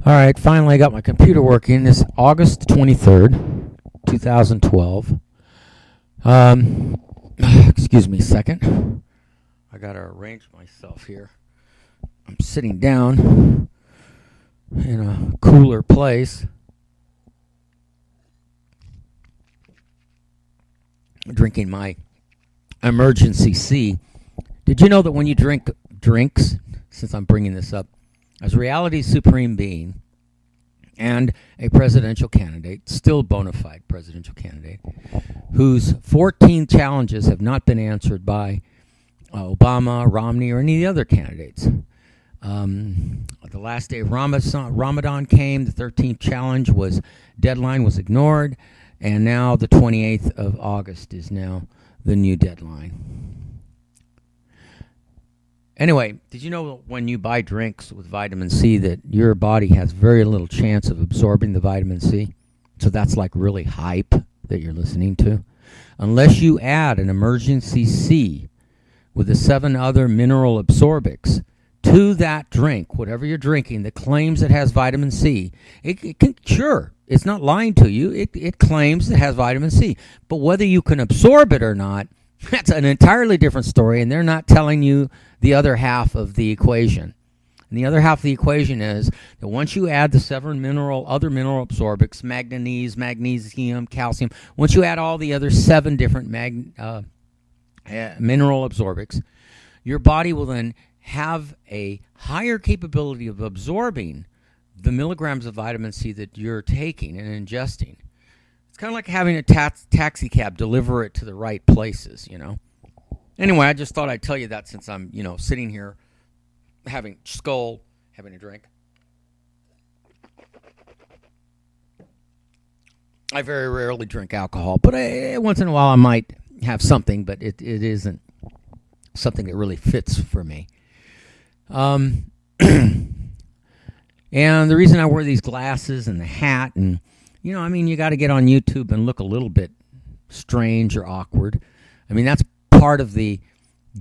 All right, finally I got my computer working. It's August 23rd, 2012. Excuse me a second. I got to arrange myself here. I'm sitting down in a cooler place. Drinking my emergency C. Did you know that when you drink drinks, since I'm bringing this up, as reality's supreme being and a presidential candidate, still bona fide presidential candidate, whose 14 challenges have not been answered by Obama, Romney, or any of the other candidates. The last day of Ramadan came, the 13th deadline was ignored, and now the 28th of August is now the new deadline. Anyway, did you know when you buy drinks with vitamin C that your body has very little chance of absorbing the vitamin C? So that's like really hype that you're listening to. Unless you add an emergency C with the 7 other mineral absorbics to that drink, whatever you're drinking that claims it has vitamin C, it can, sure, it's not lying to you. It claims it has vitamin C. But whether you can absorb it or not, that's an entirely different story, and they're not telling you the other half of the equation. And the other half of the equation is that once you add the 7 other mineral absorbics, manganese, magnesium, calcium, once you add all the other 7 different mineral absorbics, your body will then have a higher capability of absorbing the milligrams of vitamin C that you're taking and ingesting. It's kind of like having a taxi cab deliver it to the right places, you know. Anyway, I just thought I'd tell you that since I'm, sitting here having a drink. I very rarely drink alcohol, but once in a while I might have something, but it isn't something that really fits for me. And the reason I wear these glasses and the hat and, you got to get on YouTube and look a little bit strange or awkward. I mean, that's part of the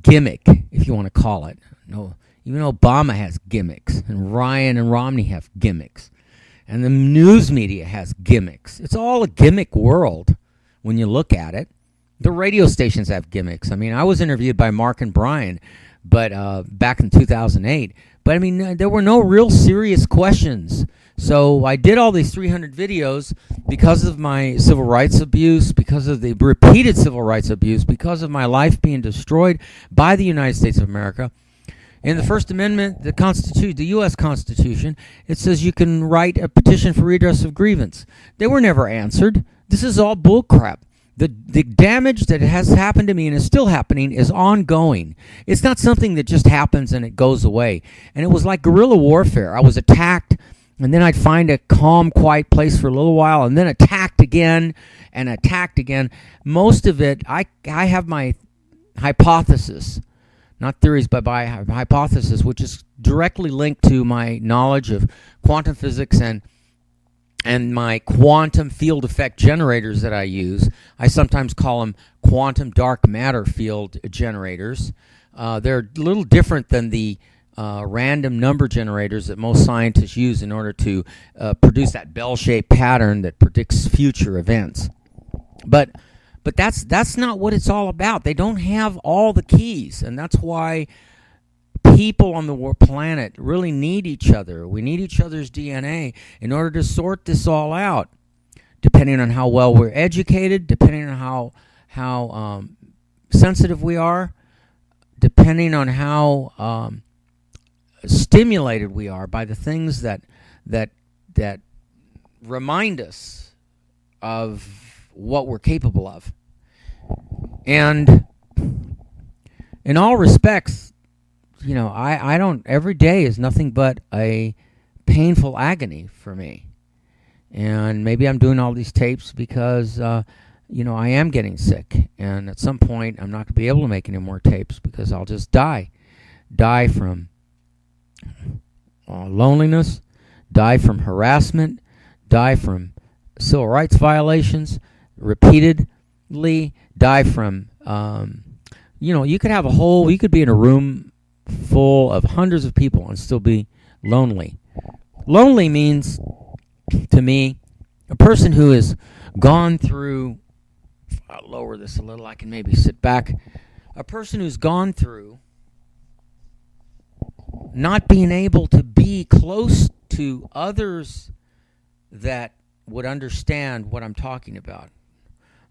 gimmick, if you want to call it. No, even Obama has gimmicks, and Ryan and Romney have gimmicks, and the news media has gimmicks. It's all a gimmick world when you look at it. The radio stations have gimmicks. I mean, I was interviewed by Mark and Brian, but back in 2008. But I mean, there were no real serious questions. So I did all these 300 videos because of my civil rights abuse, because of the repeated civil rights abuse, because of my life being destroyed by the United States of America. In the First Amendment, the U.S. Constitution, it says you can write a petition for redress of grievance. They were never answered. This is all bullcrap. The damage that has happened to me and is still happening is ongoing. It's not something that just happens and it goes away. And it was like guerrilla warfare. I was attacked, and then I'd find a calm, quiet place for a little while, and then attacked again and attacked again. Most of it, I have my hypothesis, not theories, but my hypothesis, which is directly linked to my knowledge of quantum physics and my quantum field effect generators that I use. I sometimes call them quantum dark matter field generators. They're a little different than the random number generators that most scientists use in order to produce that bell-shaped pattern that predicts future events. But that's not what it's all about. They don't have all the keys, and that's why people on the planet really need each other. We need each other's DNA in order to sort this all out, depending on how well we're educated, depending on how sensitive we are, depending on how stimulated we are by the things that remind us of what we're capable of. And in all respects, I don't, every day is nothing but a painful agony for me. And maybe I'm doing all these tapes because, I am getting sick. And at some point, I'm not going to be able to make any more tapes because I'll just die. Die from loneliness, die from harassment, die from civil rights violations repeatedly, die from, you could be in a room full of hundreds of people and still be lonely. Lonely means, to me, a person who has gone through, if I lower this a little, I can maybe sit back. A person who's gone through not being able to be close to others that would understand what I'm talking about.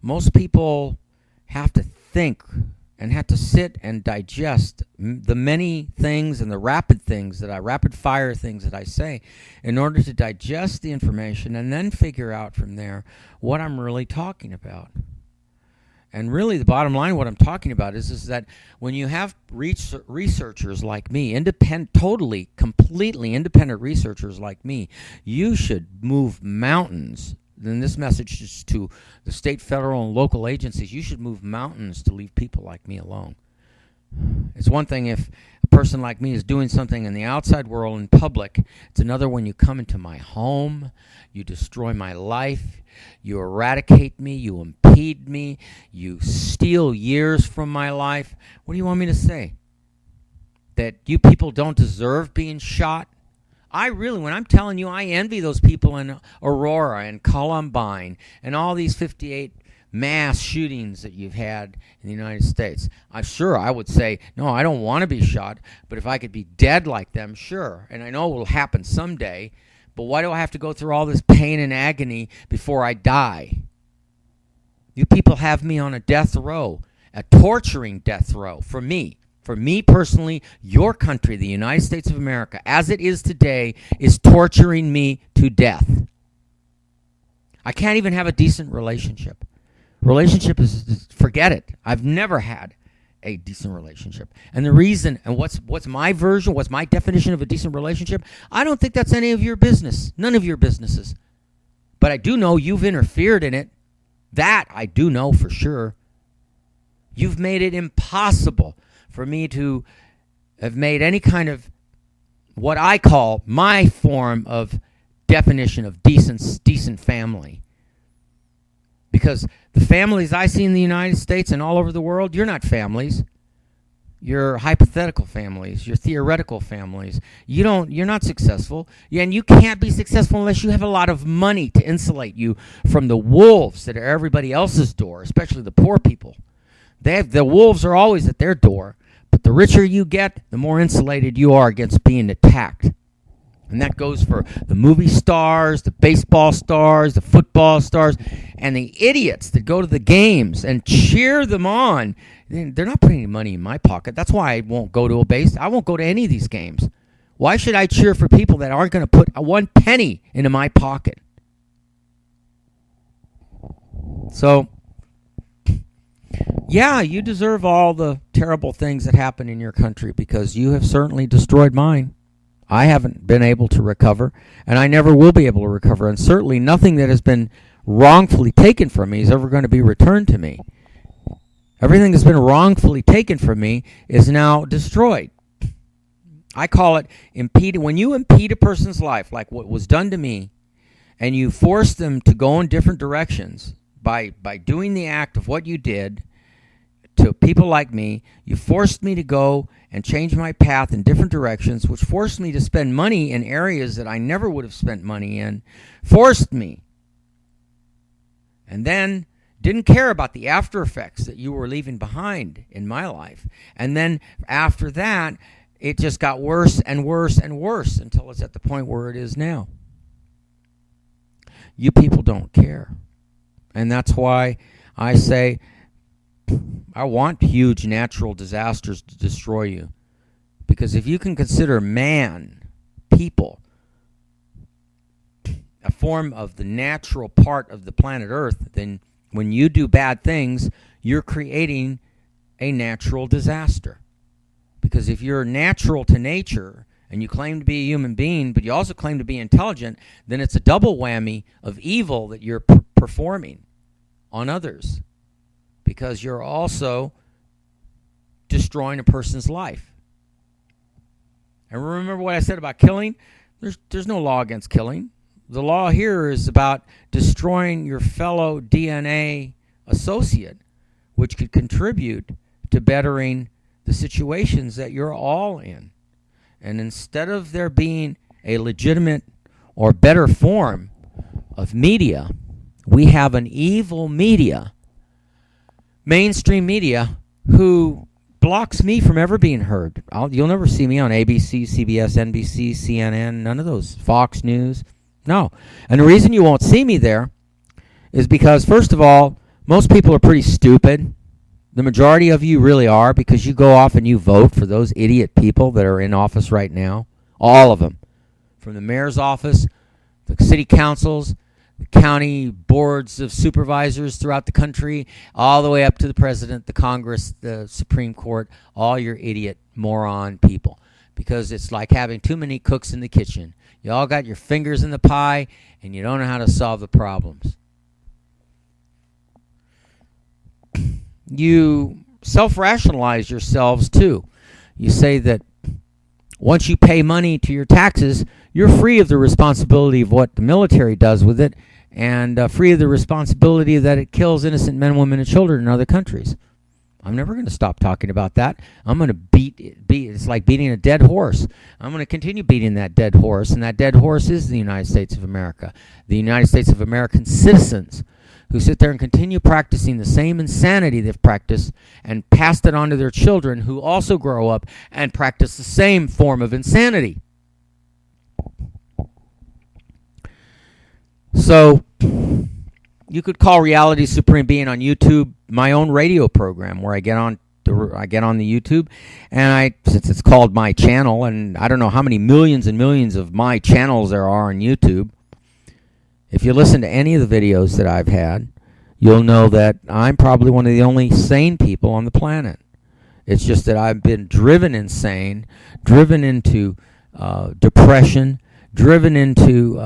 Most people have to think and have to sit and digest the many things and the rapid fire things that I say in order to digest the information and then figure out from there what I'm really talking about. And really, the bottom line, what I'm talking about is that when you have researchers like me, completely independent researchers like me, you should move mountains. Then this message is to the state, federal, and local agencies. You should move mountains to leave people like me alone. It's one thing if a person like me is doing something in the outside world in public. It's another when you come into my home, you destroy my life, you eradicate me, you impede me, you steal years from my life. What do you want me to say? That you people don't deserve being shot? When I'm telling you, I envy those people in Aurora and Columbine and all these 58 mass shootings that you've had in the United States. I would say, no, I don't want to be shot, but if I could be dead like them, sure. And I know it will happen someday, but why do I have to go through all this pain and agony before I die? You people have me on a death row, a torturing death row for me. For me personally, your country, the United States of America, as it is today, is torturing me to death. I can't even have a decent relationship. Relationship is forget it. I've never had a decent relationship. And the reason, and what's my version, what's my definition of a decent relationship? I don't think that's any of your business. None of your businesses. But I do know you've interfered in it. That I do know for sure. You've made it impossible for me to have made any kind of what I call my form of definition of decent family. Because the families I see in the United States and all over the world, you're not families. You're hypothetical families. You're theoretical families. You're not successful. And you can't be successful unless you have a lot of money to insulate you from the wolves that are everybody else's door, especially the poor people. The wolves are always at their door. But the richer you get, the more insulated you are against being attacked. And that goes for the movie stars, the baseball stars, the football stars, and the idiots that go to the games and cheer them on. They're not putting any money in my pocket. That's why I won't go to I won't go to any of these games. Why should I cheer for people that aren't going to put one penny into my pocket? So, yeah, you deserve all the terrible things that happen in your country because you have certainly destroyed mine. I haven't been able to recover, and I never will be able to recover. And certainly nothing that has been wrongfully taken from me is ever going to be returned to me. Everything that's been wrongfully taken from me is now destroyed. I call it impeding. When you impede a person's life, like what was done to me, and you force them to go in different directions by doing the act of what you did to people like me, you forced me to go and change my path in different directions, which forced me to spend money in areas that I never would have spent money in, forced me. And then didn't care about the after effects that you were leaving behind in my life. And then after that, it just got worse and worse and worse until it's at the point where it is now. You people don't care. And that's why I say I want huge natural disasters to destroy you. Because if you can consider people, a form of the natural part of the planet Earth, then when you do bad things, you're creating a natural disaster. Because if you're natural to nature and you claim to be a human being, but you also claim to be intelligent, then it's a double whammy of evil that you're performing on others. Because you're also destroying a person's life. And remember what I said about killing? There's no law against killing. The law here is about destroying your fellow DNA associate, which could contribute to bettering the situations that you're all in. And instead of there being a legitimate or better form of media. We have an evil media, mainstream media, who blocks me from ever being heard. You'll never see me on ABC, CBS, NBC, CNN, none of those, Fox News. No. And the reason you won't see me there is because, first of all, most people are pretty stupid. The majority of you really are, because you go off and you vote for those idiot people that are in office right now. All of them. From the mayor's office, the city councils, the county boards of supervisors throughout the country, all the way up to the president, the Congress, the Supreme Court, all your idiot, moron people. Because it's like having too many cooks in the kitchen. You all got your fingers in the pie, and you don't know how to solve the problems. You self-rationalize yourselves, too. You say that once you pay money to your taxes, you're free of the responsibility of what the military does with it, and free of the responsibility that it kills innocent men, women, and children in other countries. I'm never going to stop talking about that. I'm going to beat it's like beating a dead horse. I'm going to continue beating that dead horse, and that dead horse is the United States of America. The United States of American citizens who sit there and continue practicing the same insanity they've practiced and passed it on to their children, who also grow up and practice the same form of insanity. So you could call Reality Supreme Being on YouTube my own radio program, where I get on the YouTube, and since it's called my channel, and I don't know how many millions and millions of my channels there are on YouTube. If you listen to any of the videos that I've had, you'll know that I'm probably one of the only sane people on the planet. It's just that I've been driven insane, driven into depression, driven into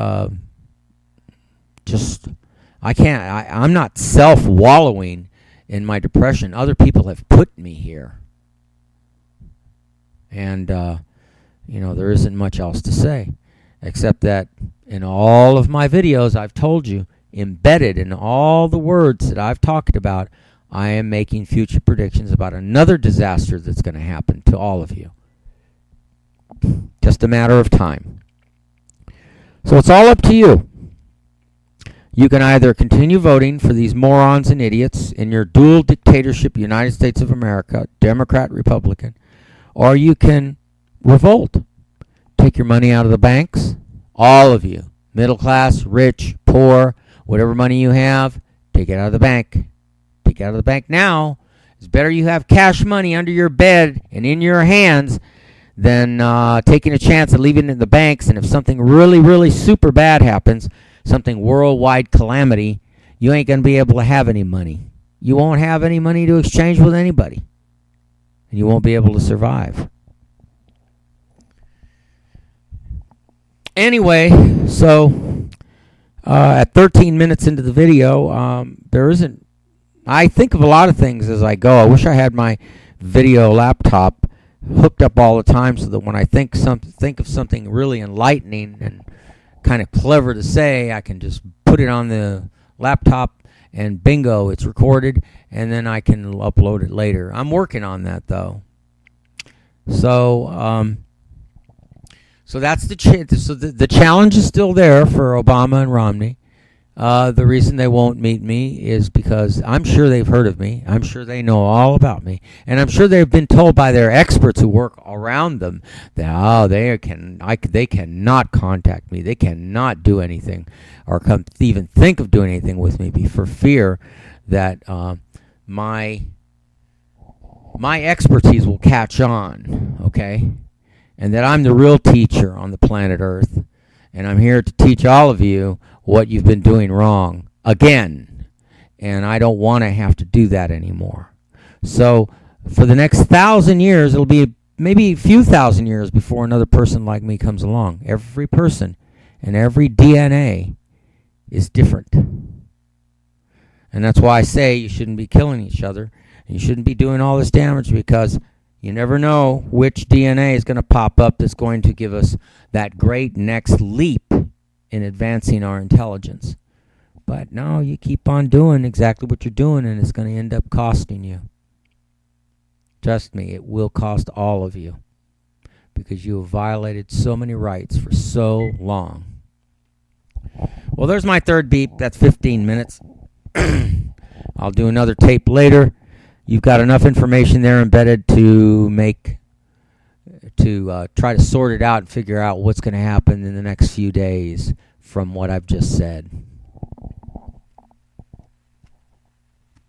I'm not self-wallowing in my depression. Other people have put me here. And, there isn't much else to say, except that in all of my videos, I've told you, embedded in all the words that I've talked about, I am making future predictions about another disaster that's going to happen to all of you. Just a matter of time. So it's all up to you. You can either continue voting for these morons and idiots in your dual dictatorship United States of America, Democrat, Republican, or you can revolt. Take your money out of the banks, all of you, middle class, rich, poor, whatever money you have, take it out of the bank. Take it out of the bank now. It's better you have cash money under your bed and in your hands than taking a chance of leaving it in the banks, and if something really, really super bad happens, something worldwide calamity, you ain't going to be able to have any money. You won't have any money to exchange with anybody. And you won't be able to survive. Anyway, so at 13 minutes into the video, I think of a lot of things as I go. I wish I had my video laptop hooked up all the time so that when I think of something really enlightening and kind of clever to say, I can just put it on the laptop and bingo, it's recorded, and then I can upload it later. I'm working on that, though. So that's the challenge is still there for Obama and Romney. The reason they won't meet me is because I'm sure they've heard of me. I'm sure they know all about me. And I'm sure they've been told by their experts who work around them that, they cannot contact me. They cannot do anything or even think of doing anything with me for fear that my expertise will catch on, okay? And that I'm the real teacher on the planet Earth. And I'm here to teach all of you what you've been doing wrong again. And I don't want to have to do that anymore. So for the next 1,000 years, it'll be maybe a few thousand years before another person like me comes along. Every person and every DNA is different. And that's why I say you shouldn't be killing each other. And you shouldn't be doing all this damage, because you never know which DNA is going to pop up that's going to give us that great next leap in advancing our intelligence. But no, you keep on doing exactly what you're doing, and it's going to end up costing you. Trust me, it will cost all of you, because you have violated so many rights for so long. Well, there's my third beep. That's 15 minutes. I'll do another tape later. You've got enough information there embedded to try to sort it out and figure out what's going to happen in the next few days from what I've just said.